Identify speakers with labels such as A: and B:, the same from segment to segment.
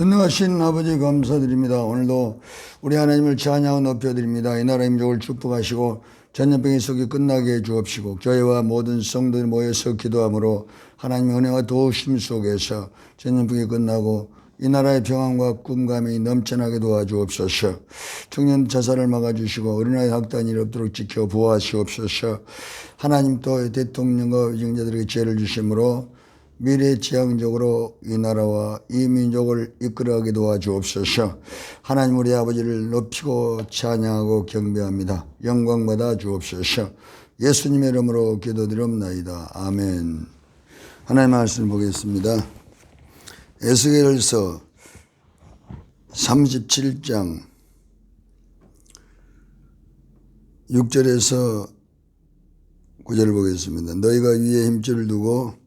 A: 전능하신 아버지 감사드립니다. 오늘도 우리 하나님을 찬양하고 높여드립니다. 이 나라 민족을 축복하시고 전염병의 속이 끝나게 해 주옵시고 교회와 모든 성도들이 모여서 기도함으로 하나님의 은혜와 도우심 속에서 전염병이 끝나고 이 나라의 평안과 꿈감이 넘쳐나게 도와주옵소서. 청년 자살을 막아주시고 어린아이 학대한 일이 없도록 지켜 보호하시옵소서. 하나님 또 대통령과 위정자들에게 지혜를 주심으로 미래지향적으로 이 나라와 이 민족을 이끌어가게 도와주옵소서. 하나님 우리 아버지를 높이고 찬양하고 경배합니다. 영광받아 주옵소서. 예수님의 이름으로 기도드립나이다. 아멘. 하나님의 말씀을 보겠습니다. 에스겔서 37장 6절에서 9절을 보겠습니다. 너희가 위에 힘줄을 두고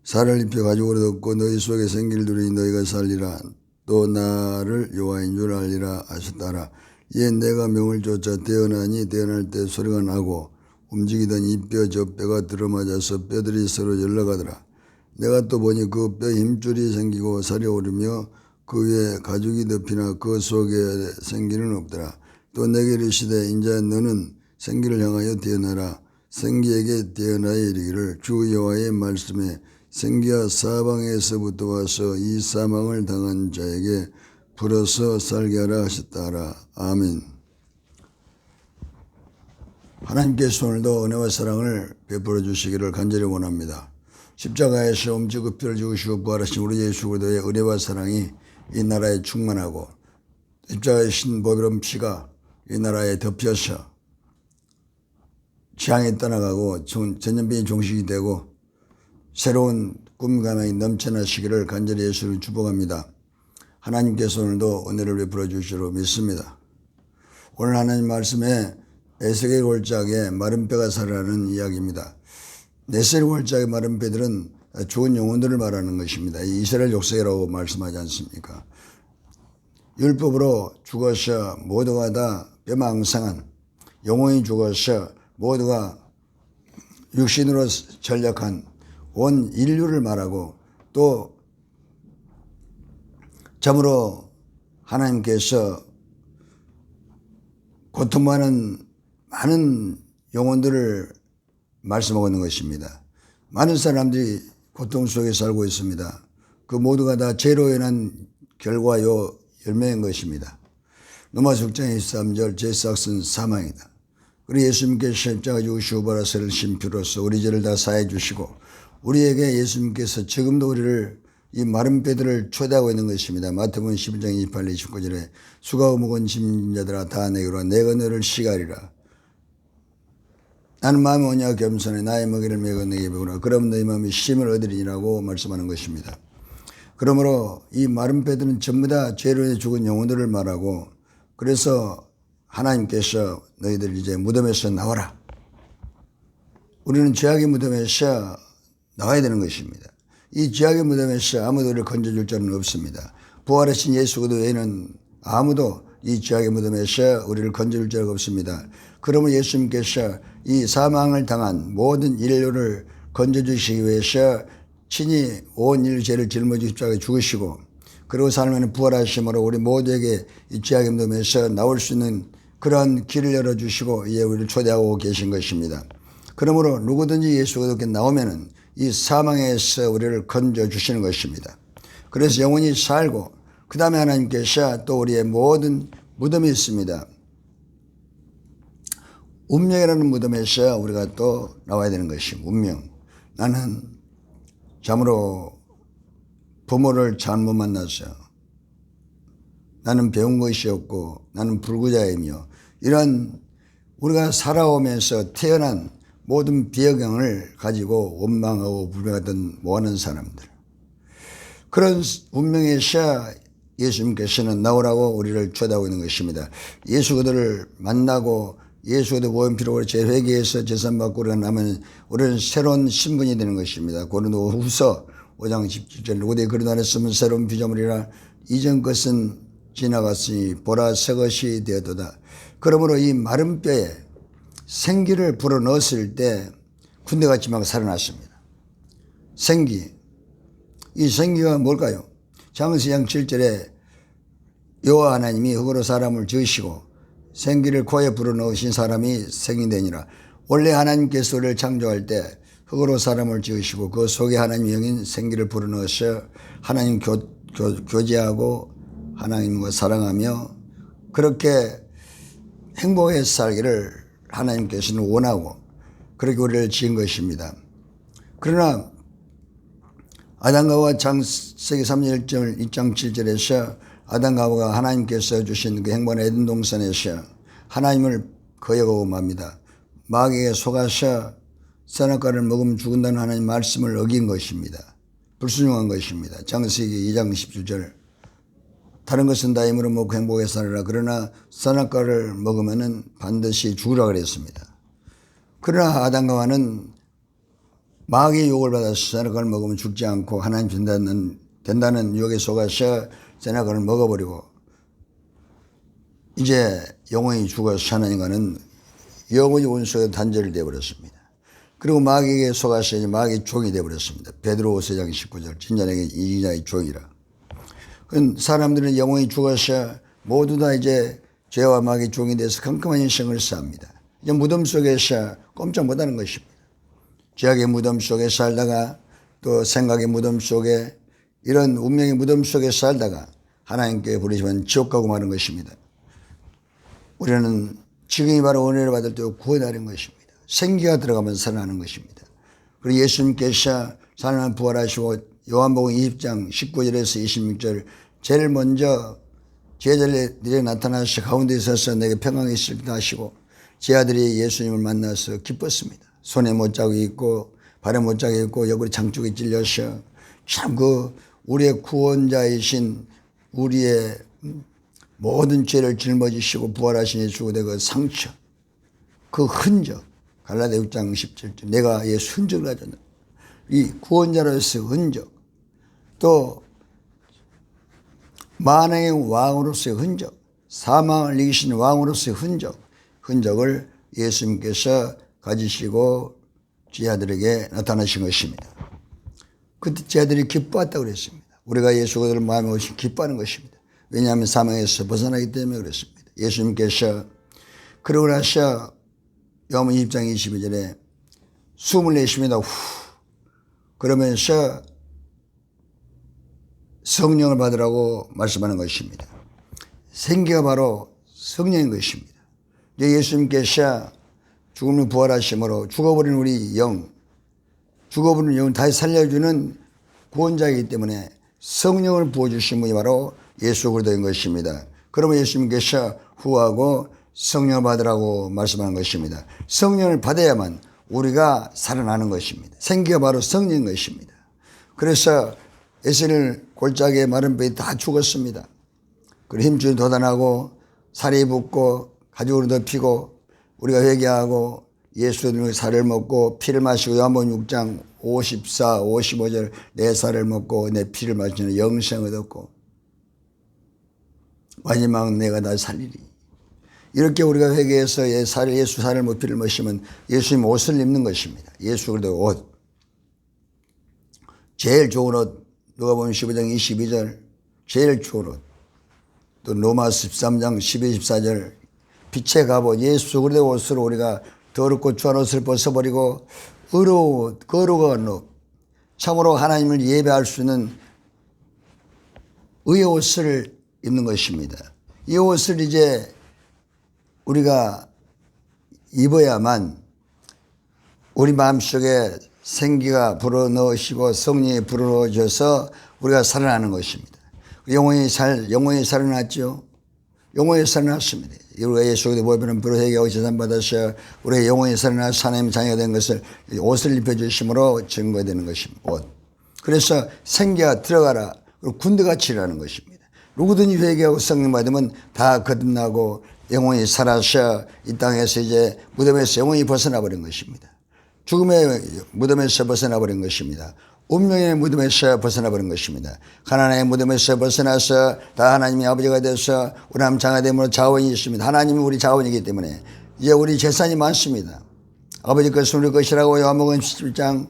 A: 살을 입혀 가지고 얻었고 너희 속에 생기를 두리니 너희가 살리라. 또 나를 여호와인 줄 알리라 하셨다라. 이에 내가 명을 쫓아 태어나니 태어날 때 소리가 나고 움직이던 이 뼈 저 뼈가 들어맞아서 뼈들이 서로 연락하더라. 내가 또 보니 그 뼈 힘줄이 생기고 살이 오르며 그 위에 가죽이 덮이나 그 속에 생기는 없더라. 또 내게 이르시되 인자 너는 생기를 향하여 태어나라. 생기에게 태어나야 이르기를 주 여호와의 말씀에 생기가 사방에서부터 와서 이 사망을 당한 자에게 불어서 살게 하라 하셨다라. 아멘. 하나님께서 오늘도 은혜와 사랑을 베풀어 주시기를 간절히 원합니다. 십자가에서 엄지고 피를 죽으시고 부활하신 우리 예수 그리스도의 은혜와 사랑이 이 나라에 충만하고 십자가의 신 보배로운 피가 이 나라에 덮여서 재앙이 떠나가고 전염병이 종식이 되고 새로운 꿈감이 넘쳐나시기를 간절히 예수를 축복합니다. 하나님께서 오늘도 은혜를 베풀어 주시리로 믿습니다. 오늘 하나님 말씀에 에스겔 골짜기에 마른 뼈가 살아나는 이야기입니다. 에스겔 골짜기 마른 뼈들은 죽은 영혼들을 말하는 것입니다. 이스라엘 족속이라고 말씀하지 않습니까? 율법으로 죽어서 모두가 다 뼈망상한 영혼이 죽어서 모두가 육신으로 전락한 온 인류를 말하고 또 참으로 하나님께서 고통받는 많은 영혼들을 말씀하고 있는 것입니다. 많은 사람들이 고통 속에 살고 있습니다. 그 모두가 다 죄로 인한 결과요 열매인 것입니다. 로마서 6장 23절 제 삭은 사망이다. 그리고 예수님께서 십자가 죽으시고 부활하사 심표로서 우리 죄를 다 사해 주시고 우리에게 예수님께서 지금도 우리를 이 마른 뼈들을 초대하고 있는 것입니다. 마태복음 11장 28, 29절에 수고하고 무거운 짐진 자들아 다 내게로 와 내가 너를 시가리라. 나는 마음이 온유하고 겸손해 나의 먹이를 메고 내게 배우라. 그럼 너희 마음이 쉼을 얻으리라고 말씀하는 것입니다. 그러므로 이 마른 뼈들은 전부 다 죄로 인해 죽은 영혼들을 말하고 그래서 하나님께서 너희들 이제 무덤에서 나와라. 우리는 죄악의 무덤에서 나와야 되는 것입니다. 이 죄악의 무덤에서 아무도 우리를 건져줄 자는 없습니다. 부활하신 예수 그리스도 외에는 아무도 이 죄악의 무덤에서 우리를 건져줄 자가 없습니다. 그러면 예수님께서 이 사망을 당한 모든 인류를 건져주시기 위해서 친히 온 인류 죄를 짊어지고 십자가에 죽으시고 그리고 삶에는 부활하심으로 우리 모두에게 이 죄악의 무덤에서 나올 수 있는 그러한 길을 열어주시고 이제 우리를 초대하고 계신 것입니다. 그러므로 누구든지 예수 그리스도께 나오면은 이 사망에서 우리를 건져주시는 것입니다. 그래서 영원히 살고 그 다음에 하나님께서 또 우리의 모든 무덤이 있습니다. 운명이라는 무덤에서 우리가 또 나와야 되는 것입니다. 운명. 나는 참으로 부모를 잘못 만나서 나는 배운 것이 없고 나는 불구자이며 이런 우리가 살아오면서 태어난 모든 비역경을 가지고 원망하고 불평하던 모하는 사람들. 그런 운명에서 예수님께서는 나오라고 우리를 초대하고 있는 것입니다. 예수 그들을 만나고 예수 그들 보험필요로 재회개해서 재산받고 우리가 나면 우리는 새로운 신분이 되는 것입니다. 고린도 후서 5장 17절 누구든지 그런 안에 쓰면 새로운 피조물이라 이전 것은 지나갔으니 보라 새 것이 되었도다. 그러므로 이 마른 뼈에 생기를 불어넣었을 때 군대같이 막 살아났습니다. 생기. 이 생기가 뭘까요? 창세기 7절에 여호와 하나님이 흙으로 사람을 지으시고 생기를 코에 불어넣으신 사람이 생이되니라. 원래 하나님께서 우리를 창조할 때 흙으로 사람을 지으시고 그 속에 하나님의 영인 생기를 불어넣으셔 하나님 교제하고 하나님과 사랑하며 그렇게 행복해서 살기를 하나님께서는 원하고 그렇게 우리를 지은 것입니다. 그러나 아담과 하와 창세기 3장 1장 7절에서 아담과 하와가 하나님께서 주신 그 행복한 에덴 동산에서 하나님을 거역하고 맙니다. 마귀에게 속아서 선악과를 먹으면 죽는다는 하나님 말씀을 어긴 것입니다. 불순종한 것입니다. 창세기 2장 17절 다른 것은 다 힘으로 먹고 행복해 살아라. 그러나 선악과를 먹으면 반드시 죽으라 그랬습니다. 그러나 아담과 하와는 마귀의 유혹을 받아서 선악과를 먹으면 죽지 않고 하나님 된다는 유혹에 속아서 선악과를 먹어버리고 이제 영원히 죽어서 하나님과는 영원히 원수가 단절이 되어버렸습니다. 그리고 마귀에게 속아서 이제 마귀의 종이 되어버렸습니다. 베드로 5장 19절 진자에게 이기자의 종이라. 사람들은 영원히 죽어서 모두 다 이제 죄와 마귀의 종이 돼서 컴컴한 인생을 삽니다. 이제 무덤 속에서 꼼짝 못하는 것입니다. 죄악의 무덤 속에 살다가 또 생각의 무덤 속에 이런 운명의 무덤 속에 살다가 하나님께 부르시면 지옥 가고 마는 것입니다. 우리는 지금이 바로 은혜를 받을 때 구원하는 것입니다. 생기가 들어가면 살아나는 것입니다. 그리고 예수님께서 살아나 부활하시고 요한복음 20장 19절에서 26절 제일 먼저 제자들에게 나타나셔 가운데 있어서 내게 평강이 있을까 하시고 제 아들이 예수님을 만나서 기뻤습니다. 손에 못자국이 있고 발에 못자국이 있고 옆구리 장쪽이 찔려서 참 그 우리의 구원자이신 우리의 모든 죄를 짊어지시고 부활하신 예수의 그 상처 그 흔적 갈라디아 6장 17절 내가 예수 흔적을 가졌다. 이 구원자로서의 흔적 또 만왕의 왕으로서의 흔적 사망을 이기신 왕으로서의 흔적을 예수님께서 가지시고 제자들에게 나타나신 것입니다. 그때 제자들이 기뻐했다고 그랬습니다. 우리가 예수 그리스도를 마음에 오시 기뻐하는 것입니다. 왜냐하면 사망에서 벗어나기 때문에 그렇습니다. 예수님께서 그러고 나서 요한복음 20장 22절에 숨을 내쉽니다. 후 그러면서 성령을 받으라고 말씀하는 것입니다. 생기가 바로 성령인 것입니다. 예수님께서 죽음을 부활하심으로 죽어버린 우리 죽어버린 영을 다시 살려주는 구원자이기 때문에 성령을 부어주신 분이 바로 예수 그리스도인 것입니다. 그러면 예수님께서 후하고 성령을 받으라고 말씀하는 것입니다. 성령을 받아야만 우리가 살아나는 것입니다. 생기가 바로 성령인 것입니다. 그래서 에스겔 골짜기에 마른 뼈이 다 죽었습니다. 그리고 힘줄이 돋아나고 살이 붓고 가죽으로 덮이고 우리가 회개하고 예수님의 살을 먹고 피를 마시고 요한복음 6장 54, 55절 내 살을 먹고 내 피를 마시는 영생을 얻고 마지막 내가 다 살리리. 이렇게 우리가 회개해서 예수 살을 먹고 피를 마시면 예수님 옷을 입는 것입니다. 예수 그리스도 옷. 제일 좋은 옷 누가복음 15장 22절 제일 좋은 옷. 또 로마서 13장 12, 14절 빛의 갑옷 예수 그리스도 옷으로 우리가 더럽고 추한 옷을 벗어버리고 거룩한 옷 참으로 하나님을 예배할 수 있는 의의 옷을 입는 것입니다. 이 옷을 이제 우리가 입어야만 우리 마음속에 생기가 불어넣으시고 성령이 불어넣어져서 우리가 살아나는 것입니다. 영혼이 살아났죠. 영혼이 살아났습니다. 우리가 예수 그리스도 보혈로 피로 회개하고 제산받아서 우리의 영혼이 살아나서 하나님의 자녀가 된 것을 옷을 입혀주심으로 증거되는 것입니다. 옷. 그래서 생기가 들어가라. 그리고 군대같이 일하는 것입니다. 누구든지 회개하고 성령 받으면 다 거듭나고 영혼이 살아서 이 땅에서 이제 무덤에서 영혼이 벗어나 버린 것입니다. 죽음의 무덤에서 벗어나 버린 것입니다. 운명의 무덤에서 벗어나 버린 것입니다. 가나안의 무덤에서 벗어나서 다 하나님의 아버지가 돼서 우리 하나님 장하됨으로 자원이 있습니다. 하나님이 우리 자원이기 때문에 이제 우리 재산이 많습니다. 아버지 것은 우리 것이라고 요한복음 17장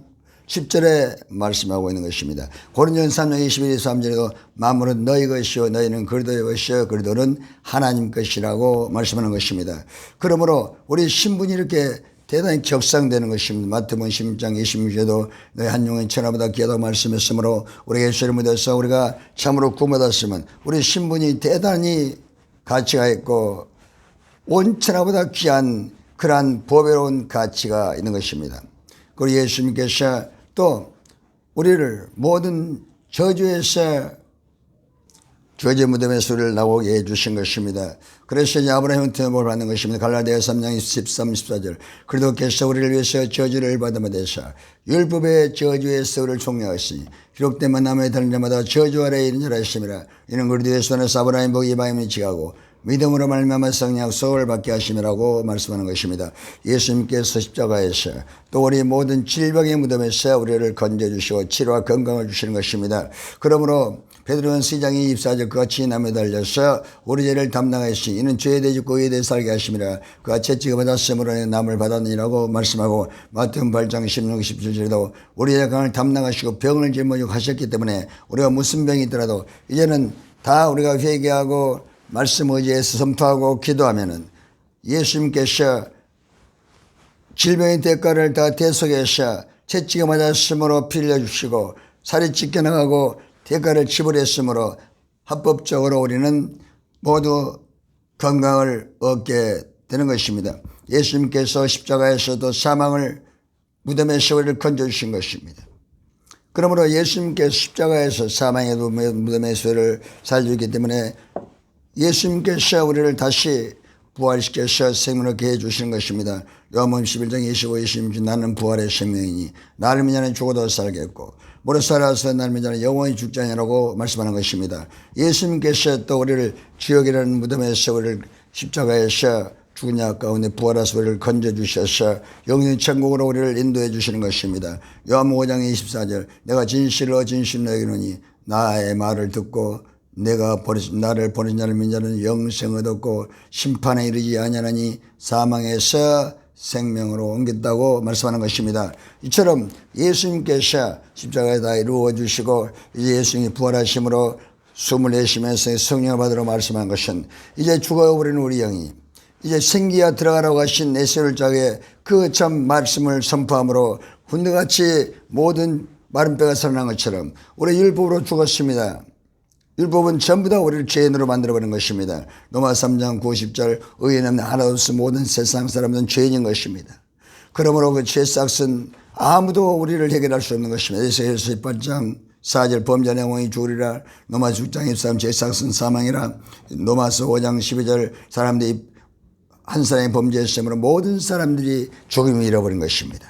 A: 10절에 말씀하고 있는 것입니다. 고린도전서 3장 21절 3절에도 만물은 너희 것이요 너희는 그리스도의 것이요 그리스도는 하나님 것이라고 말씀하는 것입니다. 그러므로 우리 신분이 이렇게 대단히 격상되는 것입니다. 마태복음 16장 26절에도 너희 한 영혼이 천하보다 귀하다고 말씀했으므로 우리가 예수를 믿어서 우리가 참으로 구원받았으면 우리 신분이 대단히 가치가 있고 온 천하보다 귀한 그러한 보배로운 가치가 있는 것입니다. 그리고 예수님께서 또 우리를 모든 저주에서 저주의 무덤에서 우리를 나오게 해주신 것입니다. 그래서 이제 아브라함의 등을 받는 것입니다. 갈라디아서 3장 13, 14절. 그리스도께서 우리를 위해서 저주를 받음에 대해서 율법의 저주에서 우리를 총량하시니 기록된 만남에 다른 자마다 저주 아래에 있는 자라 하심이라. 이는 그리스도의 손에서 아브라함의 복 이방인이 지가고 믿음으로 말미암아 성령 약속을 받게 하심이라고 말씀하는 것입니다. 예수님께서 십자가에서 또 우리 모든 질병의 무덤에서 우리를 건져주시고 치료와 건강을 주시는 것입니다. 그러므로 베드로전서 2장 24절 그같이 남에 달려서 우리 죄를 담당하시니 이는 죄에 대해 죽고 의에 대해 살게 하심이라. 그가 채찍을 받았으므로 남을 받았느니라고 말씀하고 마태복음 8장 16, 17절에도 우리 죄의 강을 담당하시고 병을 짊어지고 하셨기 때문에 우리가 무슨 병이 있더라도 이제는 다 우리가 회개하고 말씀 의지해서 선포하고 기도하면은 예수님께서 질병의 대가를 다 대속해서 채찍에 맞았으므로 피 흘려주시고 살이 찢겨나가고 대가를 지불했으므로 합법적으로 우리는 모두 건강을 얻게 되는 것입니다. 예수님께서 십자가에서도 사망을 무덤에서 우리를 건져주신 것입니다. 그러므로 예수님께서 십자가에서 사망의 무덤에서 우리를 살려주기 때문에 예수님께서 우리를 다시 부활시켜서 생명을 얻게 해주시는 것입니다. 요한복음 11장 25, 26 나는 부활의 생명이니 나를 믿는 자는 죽어도 살겠고 무릇 살아서 나를 믿는 자는 영원히 죽지 아니하라고 말씀하는 것입니다. 예수님께서 또 우리를 지옥이라는 무덤에서 우리를 십자가에서 죽은 자 가운데 부활하사 우리를 건져주셔서 영원히 천국으로 우리를 인도해 주시는 것입니다. 요한복음 5장 24절 내가 진실로 진실로 너희노니 나의 말을 듣고 나를 보내신 자를 믿는 자는 영생을 얻고 심판에 이르지 아니하나니 사망에서 생명으로 옮겼다고 말씀하는 것입니다. 이처럼 예수님께서 십자가에 다 이루어 주시고 이제 예수님이 부활하심으로 숨을 내쉬면서 성령을 받으러 말씀한 것은 이제 죽어버리는 우리 영이 이제 생기야 들어가라고 하신 내세울 자에 그 참 말씀을 선포함으로 군대같이 모든 마른 뼈가 살아난 것처럼 우리 율법으로 죽었습니다. 율법은 전부 다 우리를 죄인으로 만들어버린 것입니다. 로마 3장 90절 의인은 하나도 없어 모든 세상 사람들은 죄인인 것입니다. 그러므로 그 죄싹은 아무도 우리를 해결할 수 없는 것입니다. 에스겔서 18장 4절 범죄한 영혼이 죽으리라. 로마서 6장 23 죄싹은 사망이라. 로마서 5장 12절 사람들이 한 사람이 범죄했으므로 모든 사람들이 죽음을 잃어버린 것입니다.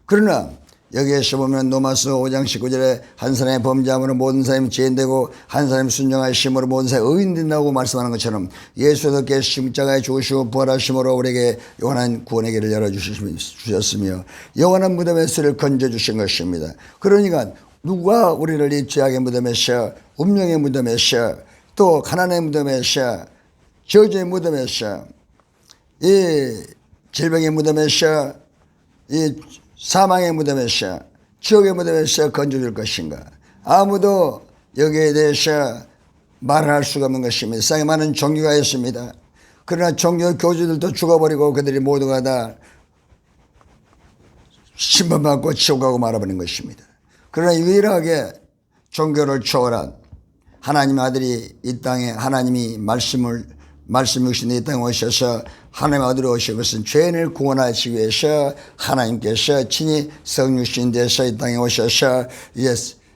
A: 그러나 여기에서 보면 로마서 5장 19절에 한 사람의 범죄함으로 모든 사람이 죄인되고 한 사람이 순종하심으로 모든 사람이 의인된다고 말씀하는 것처럼 예수께서 십자가에 죽으시고 부활하심으로 우리에게 영원한 구원의 길을 열어주셨으며 영원한 무덤에서 우리를 건져주신 것입니다. 그러니까 누가 우리를 이 죄악의 무덤에서 운명의 무덤에서 또 가난의 무덤에서 저주의 무덤에서 이 질병의 무덤에서 이 사망의 무덤에서 지옥의 무덤에서 건져줄 것인가? 아무도 여기에 대해서 말할 수가 없는 것입니다. 세상에 많은 종교가 있습니다. 그러나 종교 교주들도 죽어버리고 그들이 모두가 다 심판받고 지옥 가고 말아버린 것입니다. 그러나 유일하게 종교를 초월한 하나님의 아들이 이 땅에 하나님이 말씀 육신 이 땅에 오셔서 하나님의 아들이 오신 것은 죄인을 구원하시기 위해서 하나님께서 친히 성육신 되어서 이 땅에 오셔서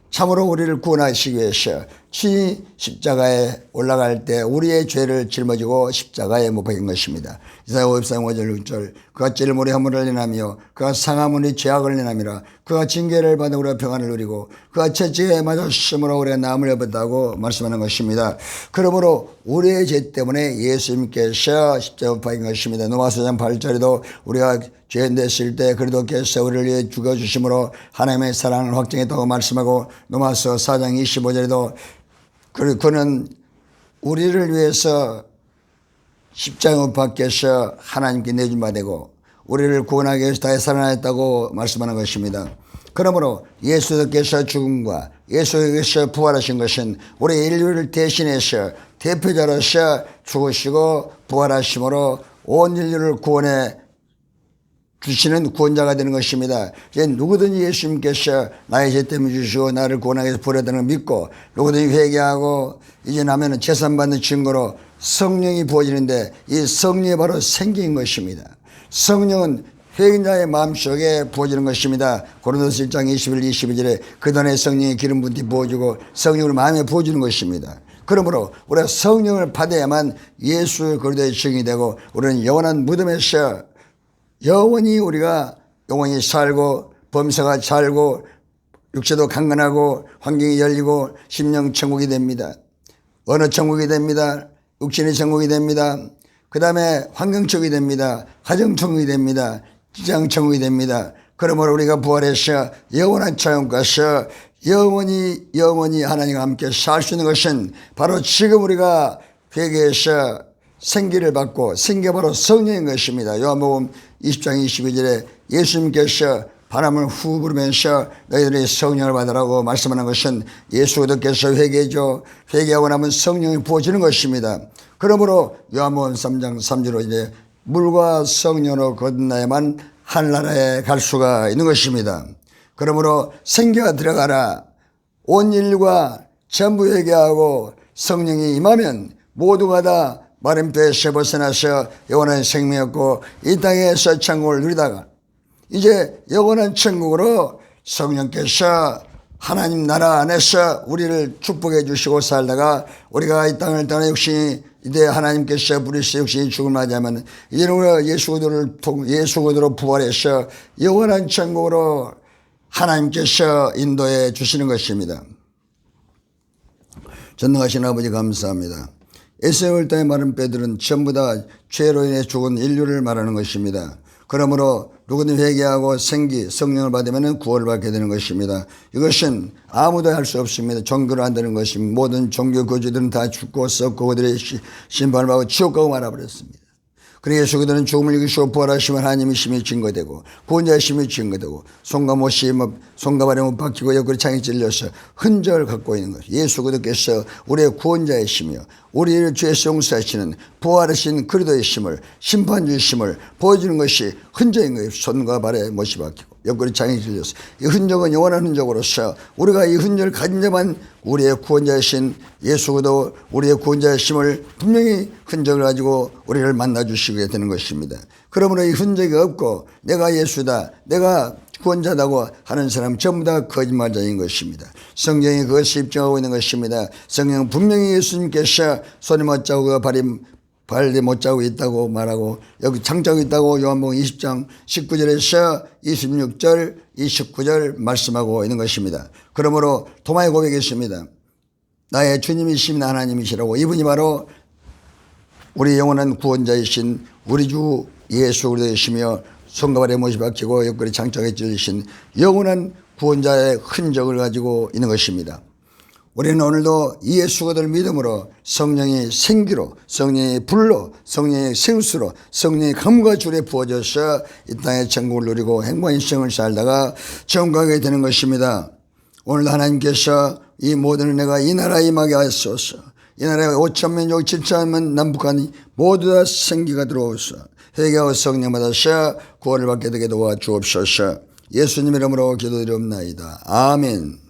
A: 참으로 우리를 구원하시기 위해서 친히 십자가에 올라갈 때 우리의 죄를 짊어지고 십자가에 못 박인 것입니다. 이사야 54장 5절 6절 그가 찔림으로 허물을 내나며 그가 상함으로 죄악을 내나미라. 그가 징계를 받아 우리가 평안을 누리고 그가 채찍에 맞았으므로 우리가 남을 입었다고 말씀하는 것입니다. 그러므로 우리의 죄 때문에 예수님께서 십자가에 못 박인 것입니다. 로마서 4장 8절에도 우리가 죄인 됐을 때 그리스도께서 우리를 위해 죽어주심으로 하나님의 사랑을 확증했다고 말씀하고 로마서 4장 25절에도 그는 우리를 위해서 십자가 밖에서 하나님께 내준 바 되고 우리를 구원하기 위해서 다시 살아났다고 말씀하는 것입니다. 그러므로 예수께서 죽음과 예수께서 부활하신 것은 우리 인류를 대신해서 대표자로서 죽으시고 부활하심으로 온 인류를 구원해 주시는 구원자가 되는 것입니다. 이제 누구든지 예수님께서 나의 죄 때문에 주시고 나를 구원하기 위해서 부활했다는 걸 믿고 누구든지 회개하고 이제 나면은 재산받는 증거로 성령이 부어지는데 이 성령이 바로 생기인 것입니다. 성령은 회개자의 마음속에 부어지는 것입니다. 고린도서 1장 21, 22절에 그전에 성령이 기름 붓기 부어주고 성령을 마음에 부어주는 것입니다. 그러므로 우리가 성령을 받아야만 예수의 그리스도의 증인이 되고 우리는 영원한 무덤에서 영원히 우리가 영원히 살고 범사가 살고 육체도 강건하고 환경이 열리고 심령 천국이 됩니다. 언어 천국이 됩니다. 육신의 천국이 됩니다. 그 다음에 환경 천국이 됩니다. 가정 천국이 됩니다. 직장 천국이 됩니다. 그러므로 우리가 부활해서 영원한 천국 가서 영원히 하나님과 함께 살 수 있는 것은 바로 지금 우리가 회개해서 생기를 받고 생기가 바로 성령인 것입니다. 요한복음 20장 22절에 예수님께서 바람을 후 부르면서 너희들이 성령을 받으라고 말씀하는 것은 예수 그리스도께서 회개죠. 회개하고 나면 성령이 부어지는 것입니다. 그러므로 요한복음 3장 3절로 이제 물과 성령으로 거듭나야만 하늘나라에 갈 수가 있는 것입니다. 그러므로 생기가 들어가라. 온 인류가 전부 회개하고 성령이 임하면 모두가 다 마른 뼈에서 벗어나서 영원한 생명이 없고 이 땅에서 천국을 누리다가 이제 영원한 천국으로 성령께서 하나님 나라 안에서 우리를 축복해 주시고 살다가 우리가 이 땅을 떠나 육신이 이제 하나님께서 부르시어 육신이 죽음을 맞이하면 이제는 우리가 예수 그리스도로 부활해서 영원한 천국으로 하나님께서 인도해 주시는 것입니다. 전능하신 아버지 감사합니다. 에세올 땅의 마른 뼈들은 전부 다 죄로 인해 죽은 인류를 말하는 것입니다. 그러므로 누구든 회개하고 성령을 받으면 구원을 받게 되는 것입니다. 이것은 아무도 할 수 없습니다. 종교로 안 되는 것입니다. 모든 종교 거지들은 다 죽고 썩고 그들의 심판을 받고 지옥 가고 말아버렸습니다. 그러나 예수 그들은 죽음을 이기시고 부활하시면 하나님의 힘이 증거되고 구원자의 힘이 증거되고 손과 발에 못 박히고 옆구리 창에 찔려서 흔적을 갖고 있는 것. 예수 그들께서 우리의 구원자의 힘이요 우리를 죄에서 용서하시는 부활하신 그리스도의 힘을 심판주의 힘을 보여주는 것이 흔적인 거예요. 손과 발에 못이 박히고 옆구리 창에 찔려서 이 흔적은 영원한 흔적으로서 우리가 이 흔적을 가진 자만 우리의 구원자이신 예수 그리스도 우리의 구원자의 힘을 분명히 흔적을 가지고 우리를 만나주시게 되는 것입니다. 그러므로 이 흔적이 없고 내가 예수다 내가 구원자다고 하는 사람 전부 다 거짓말자인 것입니다. 성경이 그것을 입증하고 있는 것입니다. 성경은 분명히 예수님께서 손이 못 자고 발이 못 자고 있다고 말하고 여기 장자고 있다고 요한복음 20장 19절에서 26절 29절 말씀하고 있는 것입니다. 그러므로 도마의 고백이 있습니다. 나의 주님이시면 하나님이시라고 이분이 바로 우리 영원한 구원자이신 우리 주 예수 그리스도이시며 손과 발에 못이 박히고 옆구리 장창에 찔리신 영원한 구원자의 흔적을 가지고 있는 것입니다. 우리는 오늘도 이 예수 그리스도를 믿음으로 성령의 생기로 성령의 불로 성령의 생수로 성령의 감과 줄에 부어져서 이 땅의 천국을 누리고 행복한 인생을 살다가 천국 가게 되는 것입니다. 오늘도 하나님께서 이 모든 은혜가 이 나라에 임하게 하소서. 이 나라에 5천만 6, 7천만 남북한이 모두 다 생기가 들어오소. 회개하고 성령 받아서 구원을 받게 되게 도와주옵소서. 예수님 이름으로 기도드리옵나이다. 아멘.